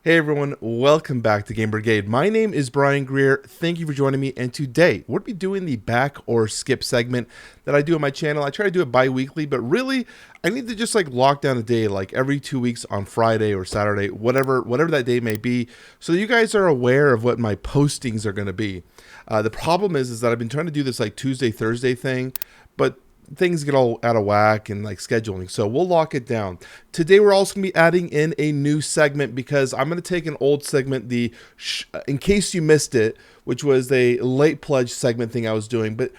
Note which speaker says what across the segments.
Speaker 1: Hey everyone, welcome back to Game Brigade. My name is Brian Greer. Thank you for joining me. And today we'll be doing the back or skip segment that I do on my channel. I try to do it bi-weekly, but really I need to just lock down a day, like every 2 weeks on Friday or Saturday, whatever that day may be, so that you guys are aware of what my postings are going to be. The problem is that I've been trying to do this like Tuesday, Thursday thing, but things get all out of whack and scheduling, so we'll lock it down. Today we're also going to be adding in a new segment because I'm going to take an old segment, the in case you missed it, which was a late pledge segment thing I was doing, but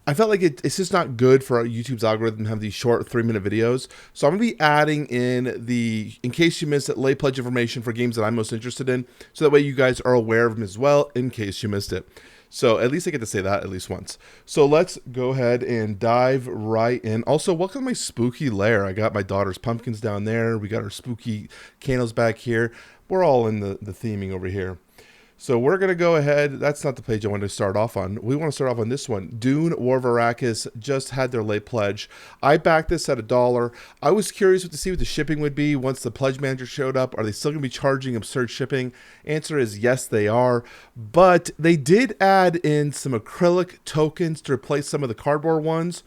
Speaker 1: I felt like it's just not good for YouTube's algorithm to have these short 3-minute videos. So I'm going to be adding in the in case you missed it late pledge information for games that I'm most interested in, so that way you guys are aware of them as well in case you missed it. So at least I get to say that at least once. So let's go ahead and dive right in. Also, welcome to my spooky lair. I got my daughter's pumpkins down there. We got our spooky candles back here. We're all in the theming over here. So we're going to go ahead. That's not the page I wanted to start off on. We want to start off on this one. DUNE War of Arrakis just had their late pledge. I backed this at $1. I was curious to see what the shipping would be once the pledge manager showed up. Are they still going to be charging absurd shipping? Answer is yes, they are. But they did add in some acrylic tokens to replace some of the cardboard ones,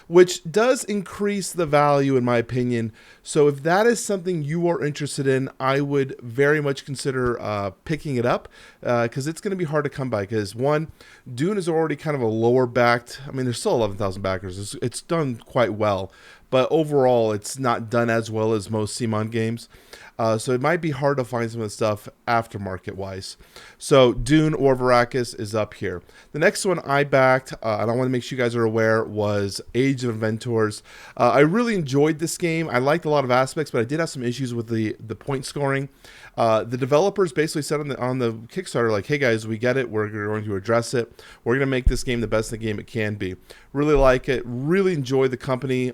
Speaker 1: which does increase the value in my opinion. So if that is something you are interested in, I would very much consider picking it up because it's going to be hard to come by, because one, DUNE is already kind of a lower backed, I mean there's still 11,000 backers, it's done quite well, but overall it's not done as well as most CMON games. So it might be hard to find some of the stuff aftermarket wise. So DUNE War of Arrakis is up here. The next one I backed, and I want to make sure you guys are aware, was Age of Inventors. I really enjoyed this game. I liked a lot of aspects, but I did have some issues with the point scoring. The developers basically said on the Kickstarter, like, hey guys, we get it, we're going to address it, we're going to make this game the best game it can be. Really like it, really enjoy the company.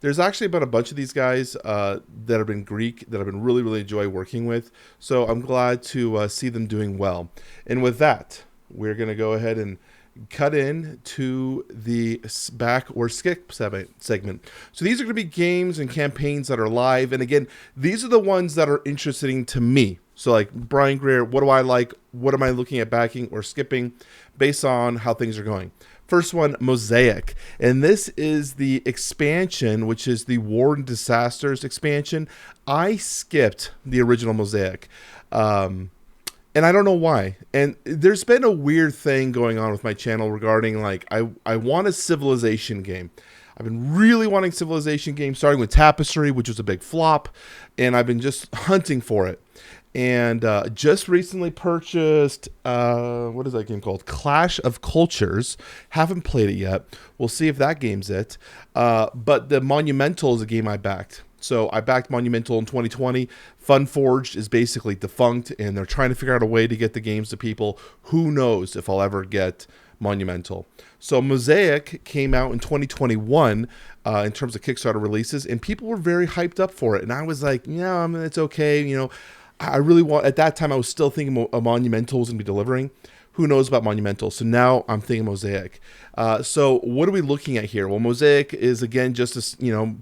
Speaker 1: There's actually about a bunch of these guys that have been Greek that I've been really enjoy working with, so I'm glad to see them doing well. And with that, we're going to go ahead and cut in to the back or skip segment. So these are going to be games and campaigns that are live, and again, these are the ones that are interesting to me. So like Brian Greer, what do I like? What am I looking at backing or skipping based on how things are going? First one, Mosaic, and this is the expansion, which is the War and Disasters expansion. I skipped the original Mosaic, and I don't know why. And there's been a weird thing going on with my channel regarding, like, I want a civilization game. I've been really wanting civilization games, starting with Tapestry, which was a big flop, and I've been just hunting for it. And just recently purchased, what is that game called? Clash of Cultures. Haven't played it yet. We'll see if that game's it. But the Monumental is a game I backed. So I backed Monumental in 2020. Funforged is basically defunct, and they're trying to figure out a way to get the games to people. Who knows if I'll ever get Monumental. So Mosaic came out in 2021 in terms of Kickstarter releases, and people were very hyped up for it. And I was like, yeah, I mean, it's okay, you know. I really want, at that time I was still thinking a Monumental was going to be delivering. Who knows about Monumental? So now I'm thinking Mosaic. So what are we looking at here? Well, Mosaic is, again, just a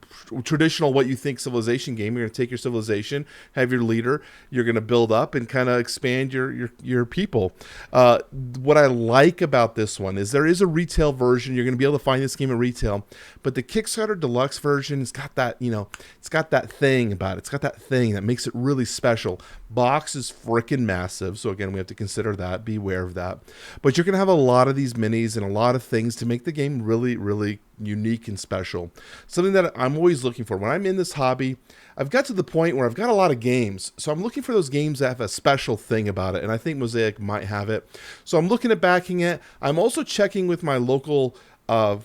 Speaker 1: traditional what you think civilization game. You're going to take your civilization, have your leader, you're going to build up and kind of expand your people. What I like about this one is there is a retail version. You're going to be able to find this game at retail, but the Kickstarter Deluxe version has got that, it's got that thing about it. It's got that thing that makes it really special. Box is freaking massive, so again, we have to consider that, be aware of that. But you're going to have a lot of these minis and a lot of things to make the game really unique and special. Something that I'm always looking for. When I'm in this hobby, I've got to the point where I've got a lot of games, so I'm looking for those games that have a special thing about it, and I think Mosaic might have it. So I'm looking at backing it. I'm also checking with my local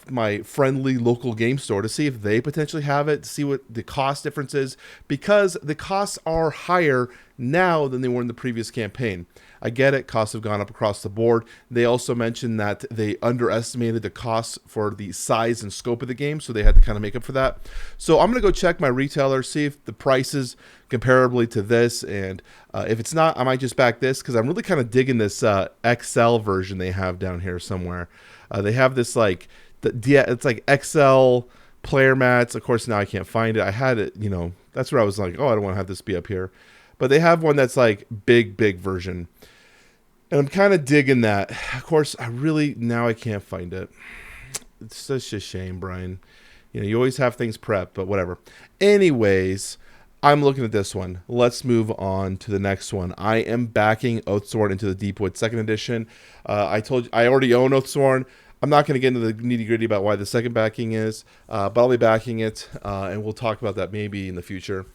Speaker 1: my friendly local game store to see if they potentially have it, to see what the cost difference is, because the costs are higher now than they were in the previous campaign. I get it, costs have gone up across the board. They also mentioned that they underestimated the costs for the size and scope of the game, so they had to kind of make up for that. So I'm going to go check my retailer, see if the prices comparably to this, and if it's not, I might just back this, because I'm really kind of digging this XL version they have down here somewhere. They have this it's like XL player mats. Of course, now I can't find it. I had it, that's where I was like, oh, I don't want to have this be up here. but they have one that's like big version. And I'm kind of digging that. Of course, now I can't find it. It's such a shame, Brian. You know, you always have things prepped, but whatever. Anyways, I'm looking at this one. Let's move on to the next one. I am backing Oathsworn into the Deepwood 2nd edition. I told you I already own Oathsworn. I'm not going to get into the nitty-gritty about why the second backing is, but I'll be backing it, and we'll talk about that maybe in the future.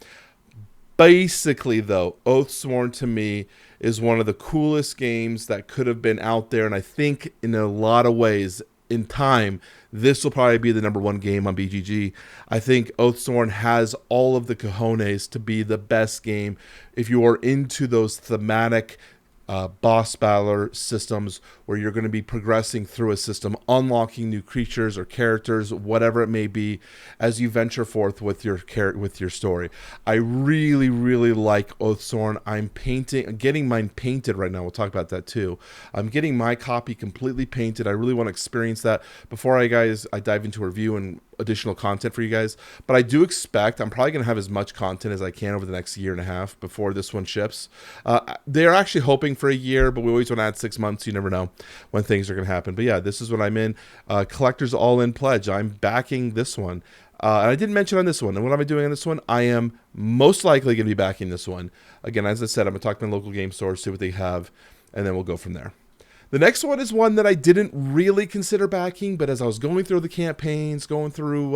Speaker 1: Basically, though, Oathsworn to me is one of the coolest games that could have been out there, and I think in a lot of ways, in time, this will probably be the #1 game on BGG. I think Oathsworn has all of the cojones to be the best game if you are into those thematic boss battler systems where you're going to be progressing through a system, unlocking new creatures or characters, whatever it may be, as you venture forth with your story. I really like Oathsworn. I'm getting mine painted right now. We'll talk about that too. I'm getting my copy completely painted. I really want to experience that before I dive into a review and additional content for you guys. But I do expect I'm probably going to have as much content as I can over the next year and a half before this one ships. They're actually hoping for a year, but we always want to add 6 months. You never know when things are going to happen. But yeah, this is what I'm in. Collector's All-In Pledge. I'm backing this one. And I didn't mention on this one. And what am I doing on this one? I am most likely going to be backing this one. Again, as I said, I'm going to talk to my local game stores, see what they have, and then we'll go from there. The next one is one that I didn't really consider backing, but as I was going through the campaigns, going through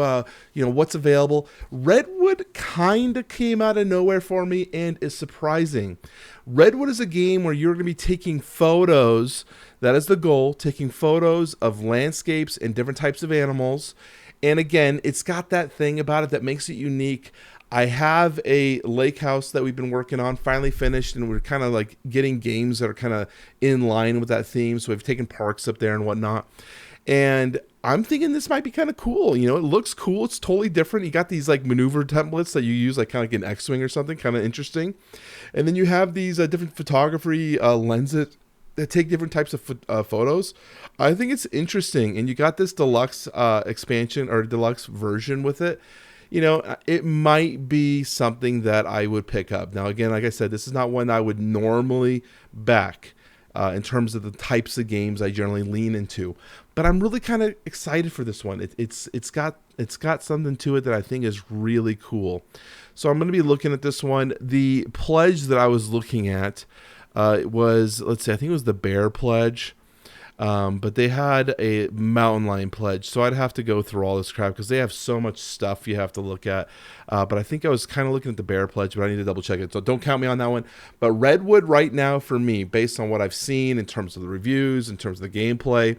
Speaker 1: what's available, Redwood kind of came out of nowhere for me and is surprising. Redwood is a game where you're going to be taking photos. That is the goal, taking photos of landscapes and different types of animals. And again, it's got that thing about it that makes it unique. I have a lake house that we've been working on, finally finished, and we're kind of like getting games that are kind of in line with that theme. So we've taken parks up there and whatnot. And I'm thinking this might be kind of cool. You know, it looks cool. It's totally different. You got these like maneuver templates that you use, like kind of like an X-Wing or something, kind of interesting. And then you have these different photography lenses that take different types of photos. I think it's interesting. And you got this deluxe expansion or deluxe version with it. You know, it might be something that I would pick up. Now, again, like I said, this is not one I would normally back in terms of the types of games I generally lean into. But I'm really kind of excited for this one. It's got something to it that I think is really cool. So I'm going to be looking at this one. The pledge that I was looking at was, let's see, I think it was the bear pledge. But they had a mountain lion pledge, so I'd have to go through all this crap because they have so much stuff you have to look at. But I think I was kind of looking at the bear pledge, but I need to double check it. So don't count me on that one. But Redwood right now for me, based on what I've seen in terms of the reviews, in terms of the gameplay,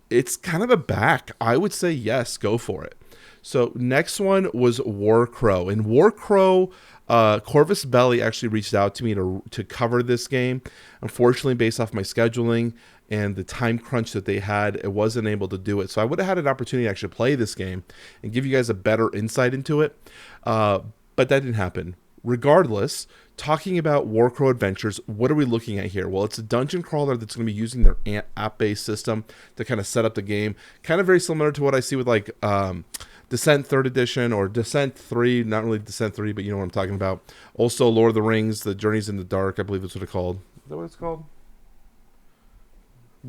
Speaker 1: it's kind of a back. I would say yes, go for it. So next one was WARCROW. And WARCROW, Corvus Belli actually reached out to me to cover this game. Unfortunately, based off my scheduling and the time crunch that they had, it wasn't able to do it. So I would have had an opportunity to actually play this game and give you guys a better insight into it. But that didn't happen. Regardless, talking about WARCROW Adventures, what are we looking at here? Well, it's a dungeon crawler that's going to be using their app-based system to kind of set up the game. Kind of very similar to what I see with like Descent 3rd Edition or Descent 3, not really Descent 3, but you know what I'm talking about. Also, Lord of the Rings, The Journeys in the Dark, I believe that's what it's called. Is that what it's called?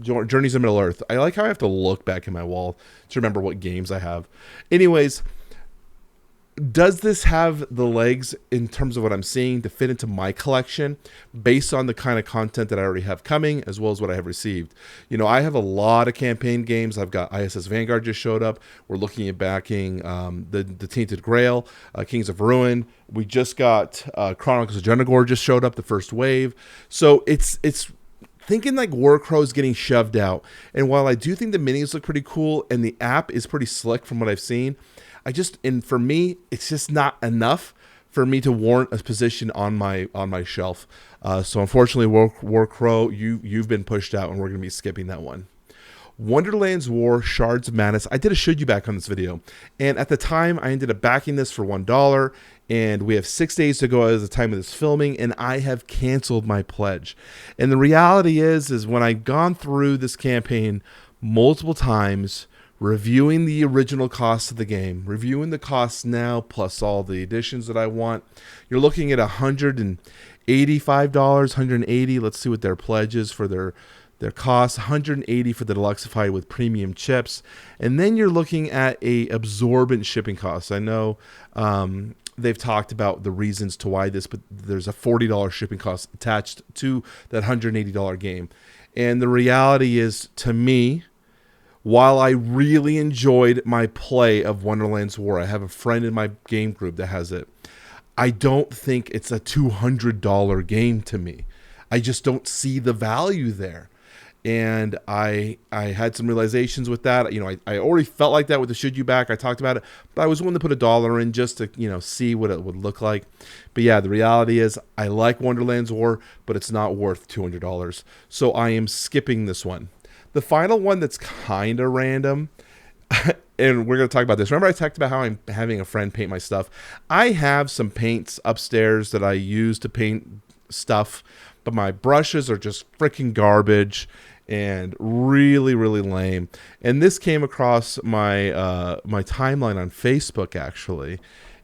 Speaker 1: Journeys in Middle-earth. I like how I have to look back in my wall to remember what games I have. Anyways, does this have the legs in terms of what I'm seeing to fit into my collection based on the kind of content that I already have coming as well as what I have received? You know, I have a lot of campaign games. I've got ISS Vanguard just showed up. We're looking at backing the Tainted Grail, Kings of Ruin. We just got Chronicles of Genagor just showed up, the first wave. So it's thinking like WARCROW is getting shoved out. And while I do think the minis look pretty cool and the app is pretty slick from what I've seen, and for me, it's just not enough for me to warrant a position on my shelf. So unfortunately, WARCROW, you've been pushed out, and we're going to be skipping that one. Wonderlands War, Shards of Madness. I did a should you back on this video, and at the time, I ended up backing this for $1, and we have 6 days to go as the time of this filming, and I have canceled my pledge. And the reality is when I've gone through this campaign multiple times, reviewing the original cost of the game, reviewing the costs now, plus all the additions that I want, you're looking at $180 $85, 180. Let's see what their pledge is for their cost. 180 for the Deluxified with premium chips, and then you're looking at a absorbent shipping cost. I know they've talked about the reasons to why this, but there's a $40 shipping cost attached to that $180 game. And the reality is, to me, while I really enjoyed my play of Wonderlands War, I have a friend in my game group that has it, I don't think it's a $200 game to me. I just don't see the value there. And I had some realizations with that. You know, I already felt like that with the Should You Back. I talked about it, but I was willing to put $1 in just to, you know, see what it would look like. But yeah, the reality is I like Wonderlands War, but it's not worth $200. So I am skipping this one. The final one that's kind of random, and we're going to talk about this. Remember I talked about how I'm having a friend paint my stuff? I have some paints upstairs that I use to paint stuff, but my brushes are just freaking garbage and really, really lame. And this came across my my timeline on Facebook, actually.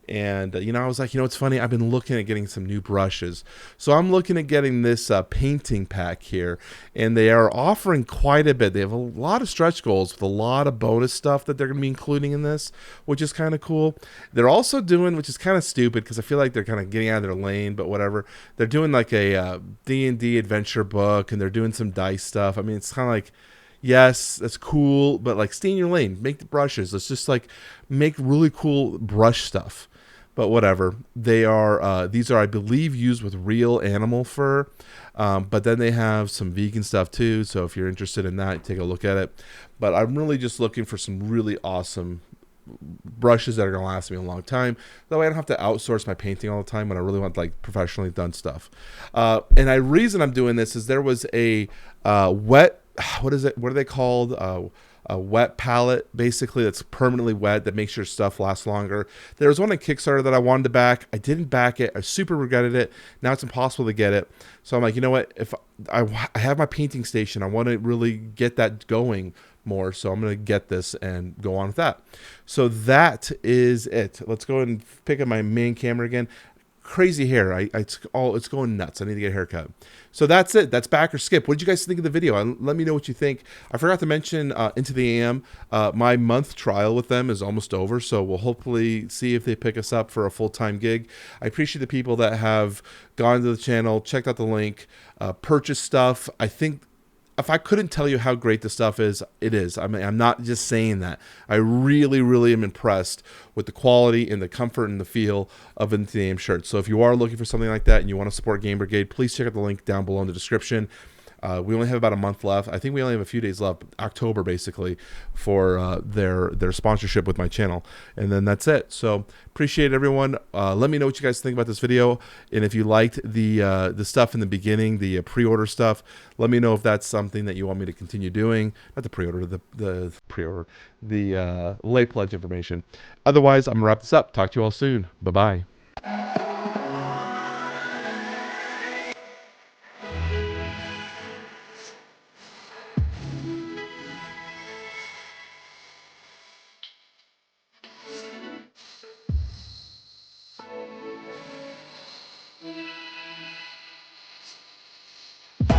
Speaker 1: And, you know, I was like, you know, it's funny. I've been looking at getting some new brushes. So I'm looking at getting this painting pack here. And they are offering quite a bit. They have a lot of stretch goals with a lot of bonus stuff that they're going to be including in this, which is kind of cool. They're also doing, which is kind of stupid because I feel like they're kind of getting out of their lane, but whatever. They're doing like a D&D adventure book, and they're doing some dice stuff. I mean, it's kind of like, yes, that's cool, but like stay in your lane. Make the brushes. Let's just like make really cool brush stuff. But whatever, they are. These are, I believe, used with real animal fur. But then they have some vegan stuff too. So if you're interested in that, take a look at it. But I'm really just looking for some really awesome brushes that are going to last me a long time. That way I don't have to outsource my painting all the time when I really want like professionally done stuff. And the reason I'm doing this is there was a wet, what is it? What are they called? A wet palette, basically, that's permanently wet that makes your stuff last longer. There was one on Kickstarter that I wanted to back. I didn't back it. I super regretted it. Now it's impossible to get it. So I'm like, you know what? If I have my painting station, I want to really get that going more. So I'm going to get this and go on with that. So that is it. Let's go and pick up my main camera again. Crazy hair. It's going nuts. I need to get a haircut. So that's it. That's back or skip. What did you guys think of the video? Let me know what you think. I forgot to mention Into the AM. My month trial with them is almost over, so we'll hopefully see if they pick us up for a full-time gig. I appreciate the people that have gone to the channel, checked out the link, purchased stuff. I think if I couldn't tell you how great the stuff is, it is. I mean, I'm not just saying that. I really, really am impressed with the quality and the comfort and the feel of Into the AM shirts. So if you are looking for something like that and you want to support Game Brigade, please check out the link down below in the description. We only have about a month left. I think we only have a few days left, October basically, for their sponsorship with my channel. And then that's it. So appreciate everyone. Let me know what you guys think about this video. And if you liked the stuff in the beginning, the pre-order stuff, let me know if that's something that you want me to continue doing. Not the pre-order, the pre-order, the late pledge information. Otherwise, I'm going to wrap this up. Talk to you all soon. Bye-bye.